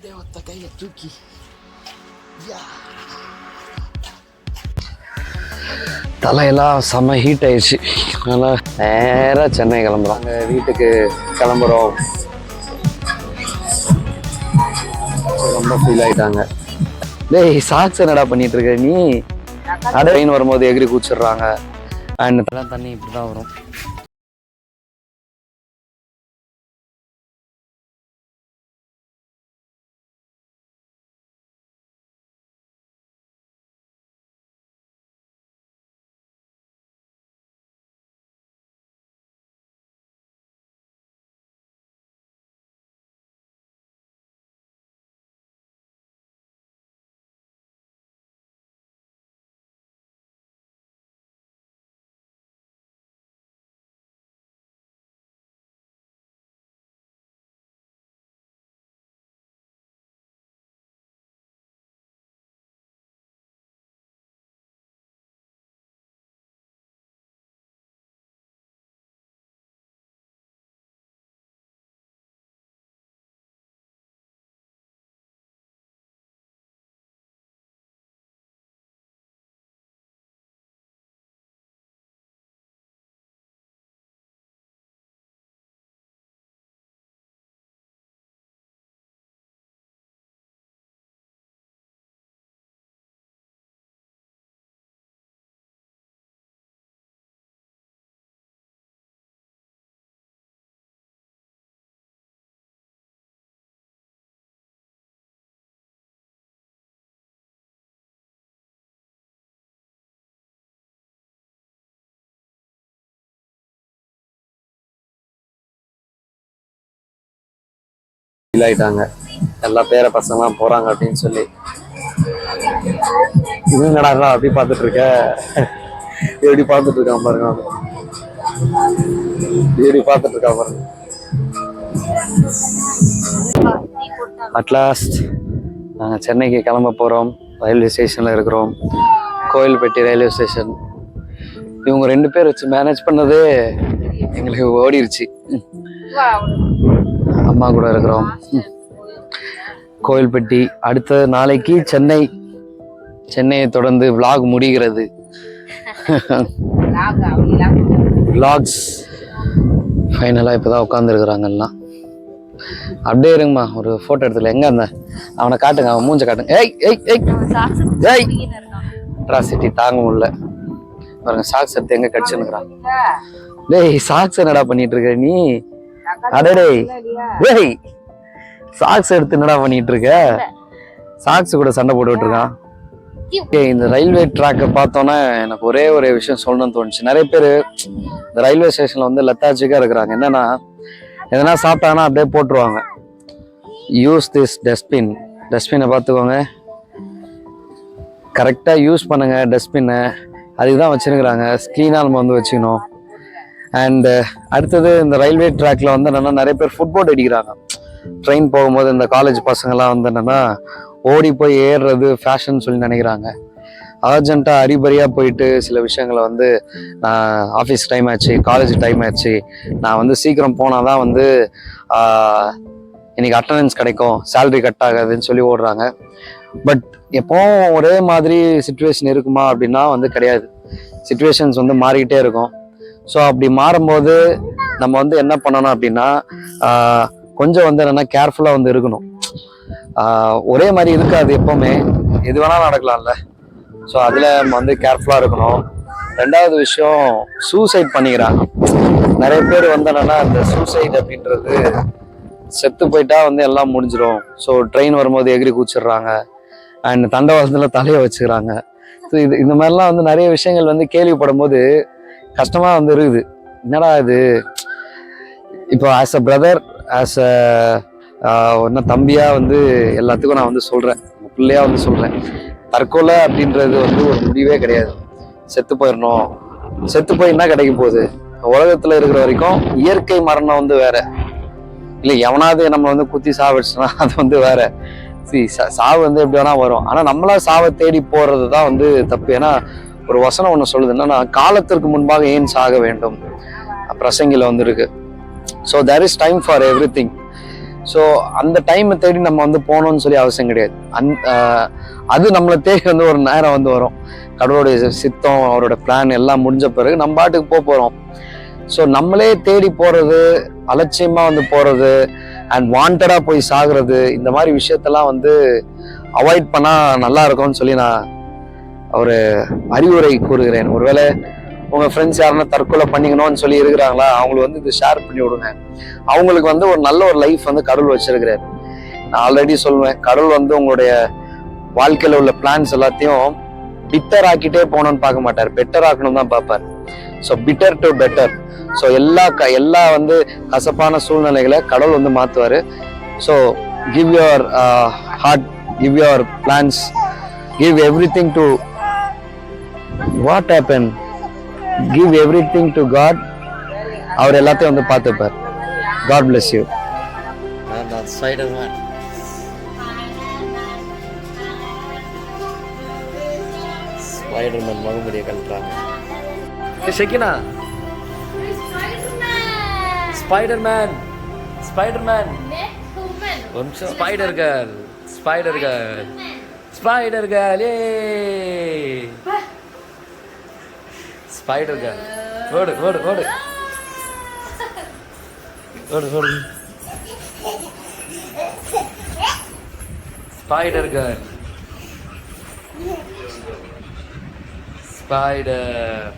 தேவத்தை கையில தூக்கி தலையெல்லாம் செம்ம ஹீட் ஆயிடுச்சு. அதனால் நேராக சென்னை கிளம்புறோம். அங்கே வீட்டுக்கு கிளம்புறோம். ரொம்ப ஃபீல் ஆயிட்டாங்க. டேய் சாக்ஸ் என்னடா பண்ணிட்டு இருக்க நீ? ட்ரெயின் வரும்போது எகிரி கூச்சிடுறாங்க. அண்ட் தண்ணி இப்படி தான் வரும். ஆயிட்டாங்க எல்லா பேர பசங்கலாம் போறாங்க அப்படின்னு சொல்லி. இவங்கடா அப்படி பார்த்துட்டு இருக்க, எப்படி பார்த்துட்டு இருக்கான் பாருங்க, எப்படி பார்த்துட்டு இருக்கா பாருங்க. அட்லாஸ்ட் நாங்கள் சென்னைக்கு கிளம்ப போகிறோம். ரயில்வே ஸ்டேஷனில் இருக்கிறோம். Kovilpatti railway station. இவங்க 2 பேர் வச்சு மேனேஜ் பண்ணதே எங்களுக்கு ஓடிருச்சு. அம்மா கூட இருக்கிறோம். கோயில்பட்டி. அடுத்த நாளைக்கு சென்னையை தொடர்ந்து vlog முடிகிறது. vlogs ஃபைனலாக இப்போ தான் உட்காந்துருக்குறாங்க எல்லாம். அப்படியே இருங்கம்மா, ஒரு ஃபோட்டோ எடுத்துல. எங்கே அந்த அவனை காட்டுங்க, அவன் மூஞ்ச காட்டுங்க. ஏய் அட்ராசிட்டி தாங்க முடியல பாருங்க. சாக்ஸ் எடுத்து எங்கே கடிச்சுன்னுக்குறான். டேய் சாக்ஸ் என்னடா பண்ணிட்டு இருக்க நீ? அடடே டேய் சாக்ஸ் எடுத்து என்னடா பண்ணிட்டு இருக்க? சாக்ஸ் கூட சண்டை போட்டுட்டு இருக்கான். இந்த ரயில்வே ட்ராக்கை பார்த்தோன்னா எனக்கு ஒரே ஒரு விஷயம் சொல்லணும்னு தோணுச்சு. நிறைய பேர் இந்த ரயில்வே ஸ்டேஷன்ல வந்து லெத்தாஜிக்கா இருக்கிறாங்க. என்னன்னா எதனா சாப்பிட்டாங்கன்னா அப்படியே போட்டுருவாங்க. யூஸ் திஸ் டஸ்ட்பினை பார்த்துக்கோங்க, கரெக்டாக யூஸ் பண்ணுங்க டஸ்ட்பினை. அதுக்கு தான் வச்சுருக்கிறாங்க. க்ளீனாக நம்ம வந்து வச்சுக்கணும். அண்டு அடுத்தது இந்த ரயில்வே ட்ராக்ல வந்து என்னன்னா நிறைய பேர் ஃபுட்போர்ட் அடிக்கிறாங்க. ட்ரெயின் போகும்போது இந்த காலேஜ் பசங்கள்லாம் வந்து என்னன்னா ஓடி போய் ஏறுறது ஃபேஷன் சொல்லி நினைக்கிறாங்க. அர்ஜென்ட்டாக அரிபரியாக போயிட்டு சில விஷயங்களை வந்து நான் ஆஃபீஸ் டைம் ஆச்சு, காலேஜ் டைம் ஆச்சு, நான் வந்து சீக்கிரம் போனால் தான் வந்து இன்னைக்கு அட்டண்டன்ஸ் கிடைக்கும், சேலரி கட் ஆகாதுன்னு சொல்லி ஓடுறாங்க. பட் எப்போவும் ஒரே மாதிரி சுச்சுவேஷன் இருக்குமா அப்படின்னா வந்து கிடையாது. சுச்சுவேஷன்ஸ் வந்து மாறிக்கிட்டே இருக்கும். ஸோ அப்படி மாறும்போது நம்ம வந்து என்ன பண்ணணும் அப்படின்னா கொஞ்சம் வந்து என்னென்னா கேர்ஃபுல்லாக வந்து இருக்கணும். ஒரே மாதிரி இருக்காது எப்போவுமே, எது வேணாலும் நடக்கலாம்ல. ஸோ அதில் நம்ம வந்து கேர்ஃபுல்லாக இருக்கணும். 2வது விஷயம், சூசைட் பண்ணிக்கிறாங்க நிறைய பேர். வந்து என்னென்னா இந்த சூசைட் அப்படின்றது செத்து போயிட்டா வந்து எல்லாம் முடிஞ்சிடும். ஸோ ட்ரெயின் வரும்போது எகிரி கூச்சிடுறாங்க. அண்ட் தண்டவாளத்தில் தலையை வச்சுக்கிறாங்க. ஸோ இந்த மாதிரிலாம் வந்து நிறைய விஷயங்கள் வந்து கேள்விப்படும் போது கஷ்டமா வந்து இருக்குது. என்னடா இது, இப்போ as a brother, as a என்ன தம்பியா வந்து எல்லாத்துக்கும் நான் வந்து சொல்றேன், பிள்ளையா வந்து சொல்றேன், தற்கொலை அப்படின்றது வந்து ஒரு முடிவே கிடையாது. செத்து போயிடணும், செத்து போய் என்ன கிடைக்க போகுது? உலகத்துல இருக்கிற வரைக்கும் இயற்கை மரணம் வந்து வேற, இல்லை எவனாவது நம்ம வந்து குத்தி சாவடிச்சுனா அது வந்து வேற. சாவு வந்து எப்படி வேணா வரும். ஆனா நம்மளா சாவை தேடி போறது தான் வந்து தப்பு. ஏன்னா ஒரு வசனம் ஒண்ணு சொல்லுது, என்னன்னா காலத்திற்கு முன்பாக ஏன் சாக வேண்டும், பிரசங்கில வந்து இருக்கு. So there is time for everything. So அந்த டைமை தேடி நம்ம வந்து போகணும்னு சொல்லி அவசியம் கிடையாது. அது நம்மளை தேடி வந்து ஒரு நேரம் வந்து வரும். கடவுளுடைய சித்தம், அவரோட பிளான் எல்லாம் முடிஞ்ச பிறகு நம்ம பாட்டுக்கு போகிறோம். ஸோ நம்மளே தேடி போகிறது, அலட்சியமாக வந்து போகிறது, அண்ட் வாண்டடாக போய் சாகுறது, இந்த மாதிரி விஷயத்தெல்லாம் வந்து அவாய்ட் பண்ணால் நல்லா இருக்கும்னு சொல்லி நான் ஒரு அறிவுரை கூறுகிறேன். ஒருவேளை உங்கள் ஃப்ரெண்ட்ஸ் யாருன்னா தற்கொலை பண்ணிக்கணும்னு சொல்லி இருக்கிறாங்களா, அவங்களுக்கு வந்து இது ஷேர் பண்ணி விடுங்க. அவங்களுக்கு வந்து ஒரு நல்ல ஒரு லைஃப் வந்து கடவுள் வச்சிருக்கிறார். நான் ஆல்ரெடி சொல்லுவேன், கடவுள் வந்து உங்களுடைய வாழ்க்கையில் உள்ள பிளான்ஸ் எல்லாத்தையும் பிட்டர் ஆக்கிட்டே போகணும்னு பார்க்க மாட்டார், பெட்டர் ஆக்கணும் தான் பார்ப்பார். So bitter to better. So எல்லா வந்து கசப்பான சூழ்நிலைகளை கடவுள் வந்து மாற்றுவார். So give your heart, give your plans, give every thing to what happen, give every thing to God. அவர் எல்லாத்தையும் வந்து பார்த்துப்பார். God bless you. ஸ்பைடர்மேன் மகுமுடியை கழட்டுறாங்க. ஷெக்கினா, ஸ்பைடர்மேன், ஸ்பைடர்மேன், ஒரு நிமிஷம். Spider girl, spider girl, spider girl, ஏ spider girl. ஓடு ஓடு ஓடு ஓடு ஓடு. Spider girl, spider.